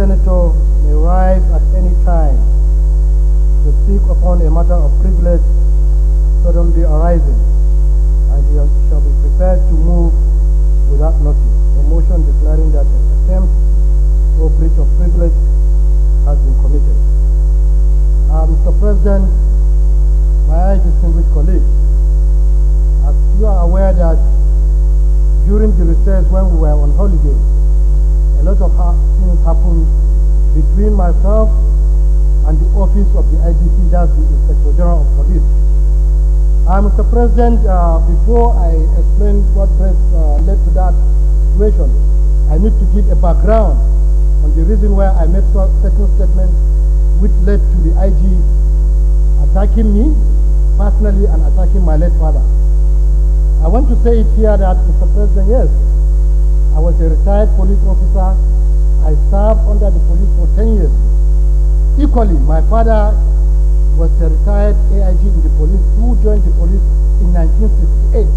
senator may rise at any time to speak upon a matter of privilege suddenly arising, and he shall be prepared to move without notice a motion declaring that an attempt or breach of privilege has been committed. Mr. President, my distinguished colleagues, as you are aware that during the recess when we were on holiday, a lot of things happened between myself and the office of the IGP, that's the Inspector General of Police. Mr. President, before I explain what led to that situation, I need to give a background on the reason why I made certain statements which led to the IG attacking me personally and attacking my late father. I want to say it here that, Mr. President, yes, I was a retired police officer. I served under the police for 10 years. Equally, my father was a retired AIG in the police who joined the police in 1968,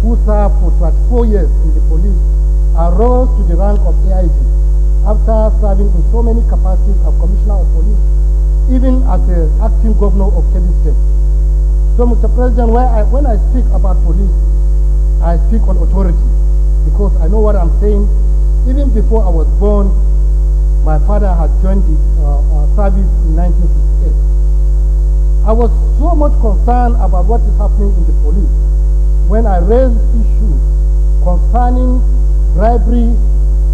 who served for 24 years in the police and rose to the rank of AIG after serving in so many capacities as Commissioner of Police, even as the acting governor of Kebbi State. So, Mr. President, when I speak about police, I speak on authority because I know what I'm saying. Even before I was born, my father had joined the service in 1968. I was so much concerned about what is happening in the police when I raised issues concerning bribery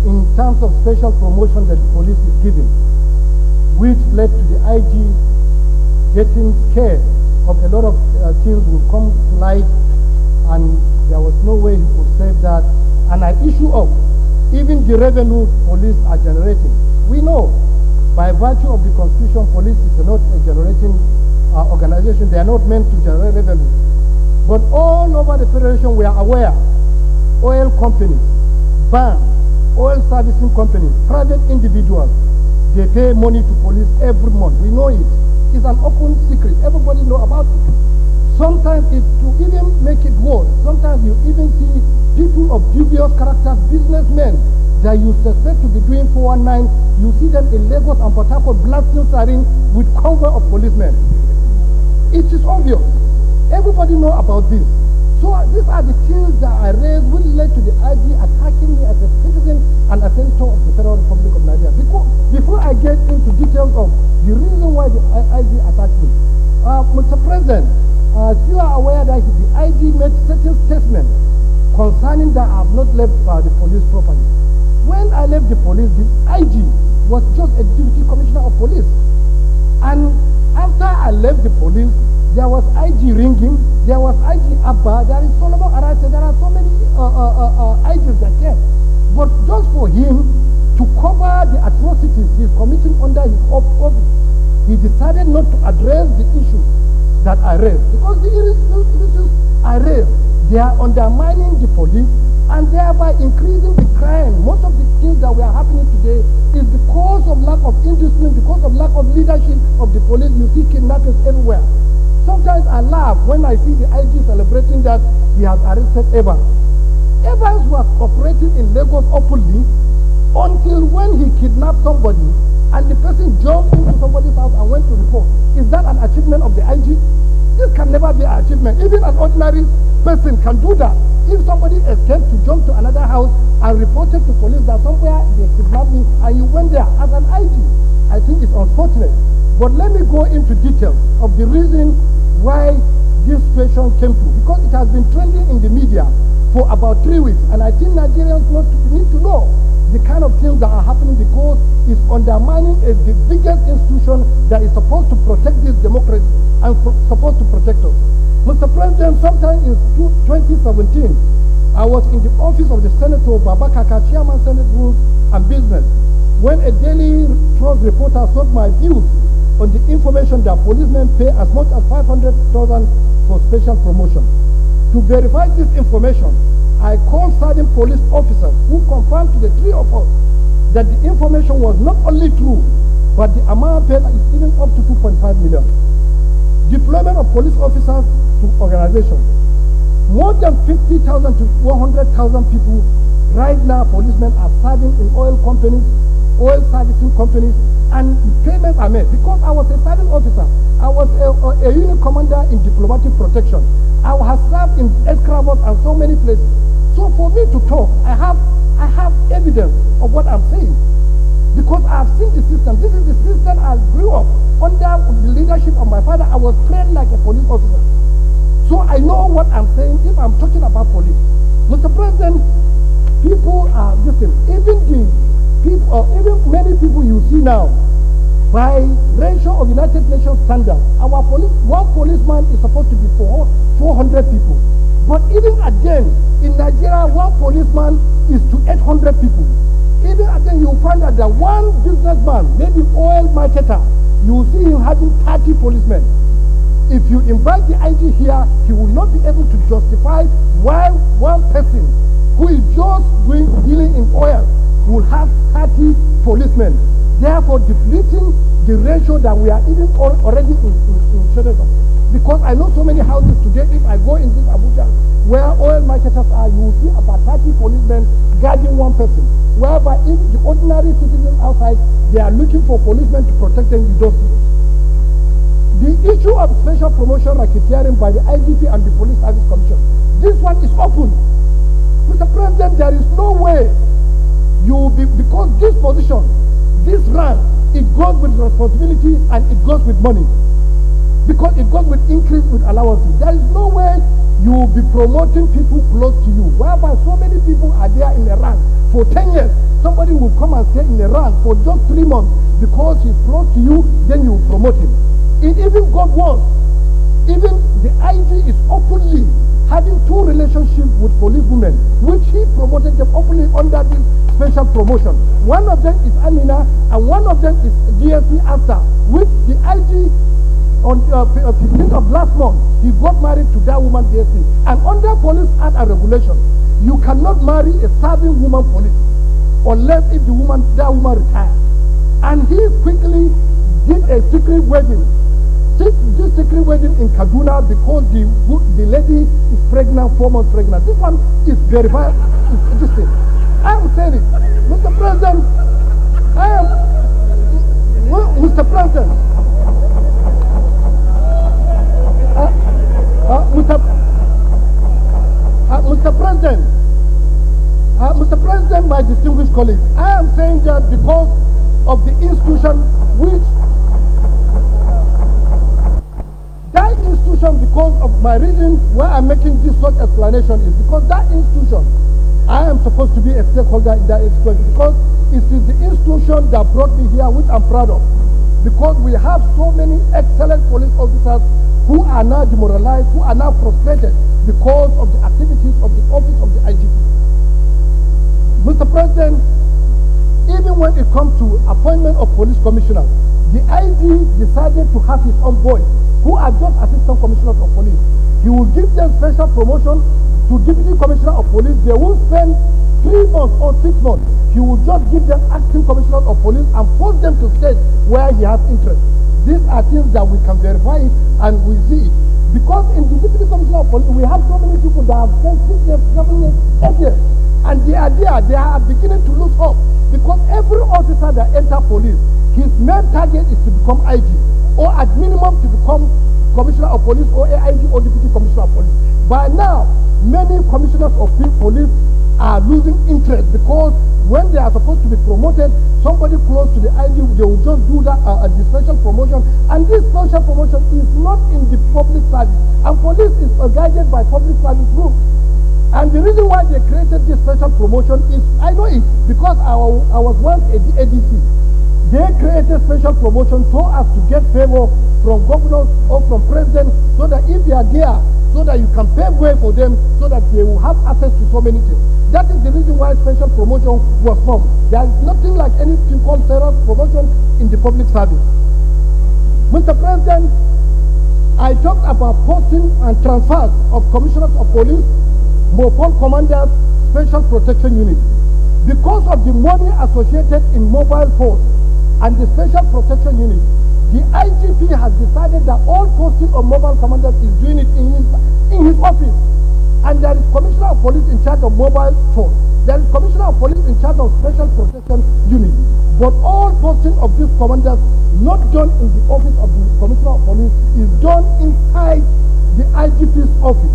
in terms of special promotion that the police is giving, which led to the IG getting scared of a lot of things will come to light, and there was no way he could save that. And I issue up even the revenue police are generating. We know by virtue of the Constitution, police is not a generating organization. They are not meant to generate revenue. But all over the Federation, we are aware, oil companies, banks, oil servicing companies, private individuals, they pay money to police every month. We know it. It's an open secret. Everybody knows about it. Sometimes to even make it worse, sometimes you even see people of dubious characters, businessmen, that you suspect to be doing 419, you see them in Lagos and Port Harcourt blasting siren with convoy of policemen. It is obvious. Everybody knows about this. So these are the things that I raised which led to the IG attacking me as a citizen and a senator of the Federal Republic of Nigeria. Before I get into details of the reason why the IG attacked me, Mr. President, you are aware that the IG made certain statements concerning that I have not left the police properly. When I left the police, the IG was just a deputy commissioner of police. And after I left the police, there was IG ringing, there was IG Abba, there is Solomon Arate, there are so many IGs that came. But just for him to cover the atrocities he's committing under his office, he decided not to address the issues that I raised. Because the issues I raised, they are undermining the police and thereby increasing the crime. Most of the things that are happening today is because of lack of indiscipline, because of lack of leadership of the police. You see kidnappings everywhere. Sometimes I laugh when I see the IG celebrating that he has arrested Evans. Evans was operating in Lagos openly until when he kidnapped somebody and the person jumped into somebody's house and went to report. Is that an achievement of the IG? This can never be an achievement. Even an ordinary person can do that. If somebody escaped to jump to another house and reported to police that somewhere they kidnapped me and you went there as an IG, I think it's unfortunate. But let me go into details of the reason why this situation came to, because it has been trending in the media for about 3 weeks, and I think Nigerians need to know the kind of things that are happening because it's undermining the biggest institution that is supposed to protect this democracy and supposed to protect us. Mr. President, sometime in 2017, I was in the office of the Senator Babakaka, Chairman Senate Rules and Business, when a Daily Trust reporter sought my views on the information that policemen pay as much as 500,000 for special promotion. To verify this information, I called certain police officers who confirmed to the three of us that the information was not only true, but the amount paid is even up to 2.5 million. Deployment of police officers to organizations. More than 50,000 to 100,000 people right now, policemen are serving in oil companies, oil servicing companies, and payments are made. Because I was a service officer, I was a unit commander in diplomatic protection. I have served in escravos and so many places. So for me to talk, I have evidence of what I'm saying. Because I have seen the system. This is the system I grew up under the leadership of my father. I was trained like a police officer. So I know what I'm saying if I'm talking about police. Mr. President, people are listening. Even the people, even many people you see now, by ratio of United Nations standards, our police, one policeman is supposed to be for 400 people. But even at then, in Nigeria, one policeman is to 800 people. Even at then, you'll find out that one businessman, maybe oil marketer, you'll see him having 30 policemen. If you invite the IG here, he will not be able to justify why one person who is just dealing in oil will have 30 policemen, therefore depleting the ratio that we are even already in shortage of. Because I know so many houses today, if I go in this Abuja, where oil marketers are, you will see about 30 policemen guarding one person. Whereby if the ordinary citizens outside, they are looking for policemen to protect them, you don't see it. The issue of special promotion racketeering by the IGP and the Police Service Commission, this one is open. Mr. President, there is no way you will be, because this position, this rank, it goes with responsibility and it goes with money. Because it goes with increase with allowances. There is no way you will be promoting people close to you. Whereby so many people are there in a rank for 10 years. Somebody will come and stay in a rank for just 3 months because he's close to you, then you will promote him. It even got worse. Even the IG is openly having 2 relationships with policewomen, which he promoted them openly under this special promotion. One of them is Amina, and one of them is DSP after, which the IG on 15th of last month, he got married to that woman DSP. And under Police Act and Regulation, you cannot marry a serving woman police unless if that woman retires. And he quickly did a secret wedding. This secret wedding in Kaduna because the lady is pregnant, 4 months pregnant. This one is verified. This thing. I am saying it. Mr. President, Mr. President, Mr. President, my distinguished colleagues, I am saying that because of the institution which because of my reason why I'm making this such explanation is because that institution, I am supposed to be a stakeholder in that institution because it is the institution that brought me here, which I'm proud of. Because we have so many excellent police officers who are now demoralized, who are now frustrated because of the activities of the office of the IGP. Mr. President, even when it comes to appointment of police commissioners, the IG decided to have his own boys, who are just assistant commissioners of police. He will give them special promotion to deputy commissioner of police. They will spend 3 months or 6 months. He will just give them acting commissioners of police and post them to states where he has interest. These are things that we can verify it and we see it. Because in the deputy commissioner of police, we have so many people that have spent 6 years, 7 years, 8 years. And they are there, they are beginning to lose hope. Because every officer that enters police, his main target is to become IG. Or at minimum to become commissioner of police or AIG or deputy commissioner of police. By now, many commissioners of police are losing interest because when they are supposed to be promoted, somebody close to the IG, they will just do that the special promotion. And this special promotion is not in the public service. And police is guided by public service rules. And the reason why they created this special promotion is, I know it, because I was once a ADC. They created special promotion so as to get favor from governors or from presidents so that if they are there, so that you can pave way for them so that they will have access to so many things. That is the reason why special promotion was formed. There is nothing like anything called federal promotion in the public service. Mr. President, I talked about posting and transfers of commissioners of police, mobile commanders, special protection unit. Because of the money associated in mobile force and the special protection unit, the IGP has decided that all posting of mobile commanders is doing it in his office. And there is commissioner of police in charge of mobile force. There There is Commissioner of Police in charge of Special Protection Unit. But all posting of these commanders not done in the office of the Commissioner of Police is done inside the IGP's office.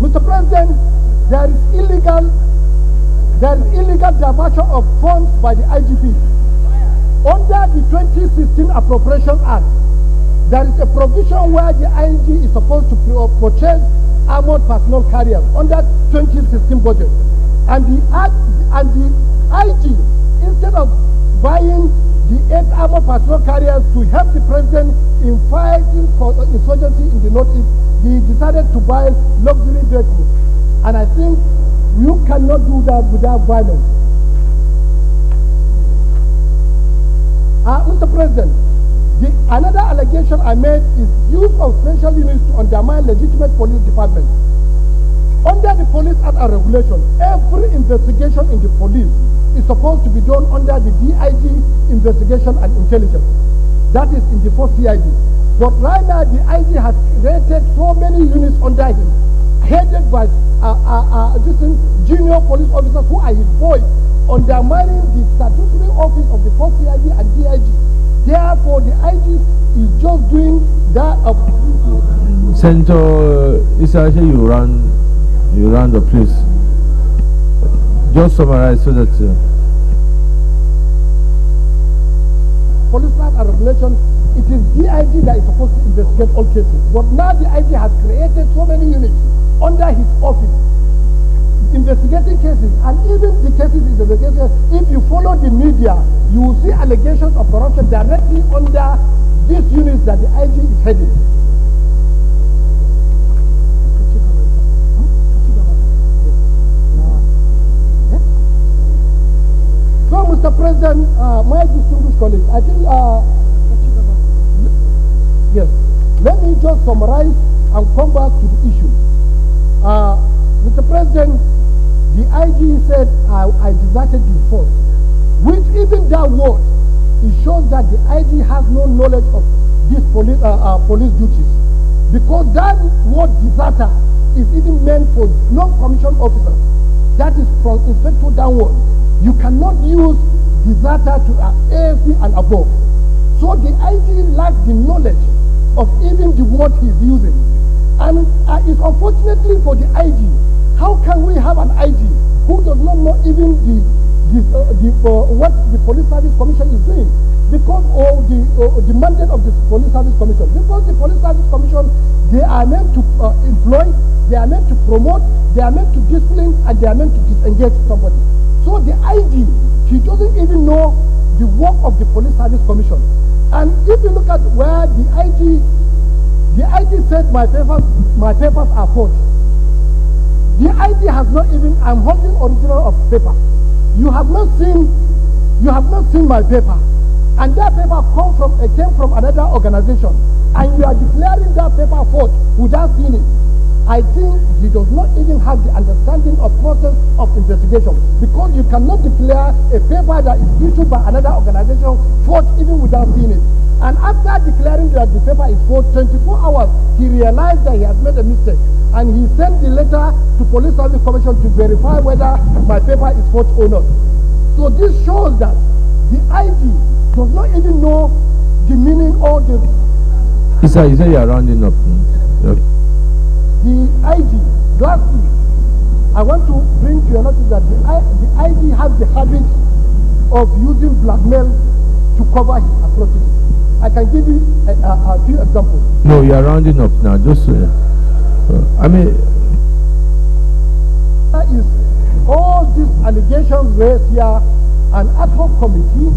Mr. President, there is illegal diversion of funds by the IGP. Under the 2016 Appropriation Act, there is a provision where the IG is supposed to purchase armored personnel carriers under 2016 budget. And the IG, instead of buying the 8 armored personnel carriers to help the president in fighting insurgency in the northeast, he decided to buy luxury vehicles. And I think you cannot do that without violence. Mr. President, another allegation I made is use of special units to undermine legitimate police departments. Under the Police Act and Regulation, every investigation in the police is supposed to be done under the DIG Investigation and Intelligence. That is in the first CID. But right now, the IG has created so many units under him, headed by junior police officers who are his boys, undermining the statutory office of the first CID and DIG. Therefore, the IG is just doing that. Senator Isah, you ran the police. Just summarize so that. Police Act and Regulation, it is DIG that is supposed to investigate all cases. But now the IG has created so many units under his office, investigating cases, and even the cases in investigation, if you follow the media, you will see allegations of corruption directly under these units that the IG is heading. So, Mr. President, my distinguished colleagues, I think, yes, let me just summarize and come back to the issue. Mr. President, the IG said I deserted the force, which even that word, it shows that the IG has no knowledge of these police duties, because that word deserter is even meant for non-commissioned officers. That is from inspector downward. You cannot use deserter to AFP and above. So the IG lacks the knowledge of even the word he is using. And it's unfortunately for the IG. How can we have an IG who does not know even what the Police Service Commission is doing? Because of the mandate of the Police Service Commission. Because the Police Service Commission, they are meant to employ, they are meant to promote, they are meant to discipline, and they are meant to disengage somebody. So the IG, he doesn't even know the work of the Police Service Commission. And if you look at where the IG said my papers are forged. The IG has not even, I'm holding original of paper. You have not seen my paper. And that paper came from another organization. And you are declaring that paper forged without seeing it. I think he does not even have the understanding of process of investigation, because you cannot declare a paper that is issued by another organization forged even without seeing it. And after declaring that the paper is forged, 24 hours, he realized that he has made a mistake. And he sent the letter to Police Service Commission to verify whether my paper is forged or not. So this shows that the IG does not even know the meaning or the... Isah, you say you are rounding up. Okay. The IG, lastly, I want to bring to your notice that the IG has the habit of using blackmail to cover his atrocities. I can give you a few examples. No, you are rounding up now. Just, I mean... That is all these allegations raised here, an ad hoc committee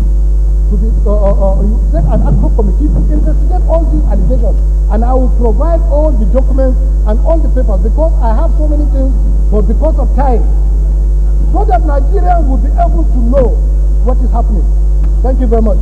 to be, you said an ad hoc committee to investigate all these allegations. And I will provide all the documents and all the papers, because I have so many things, but because of time, so that Nigerians will be able to know what is happening. Thank you very much.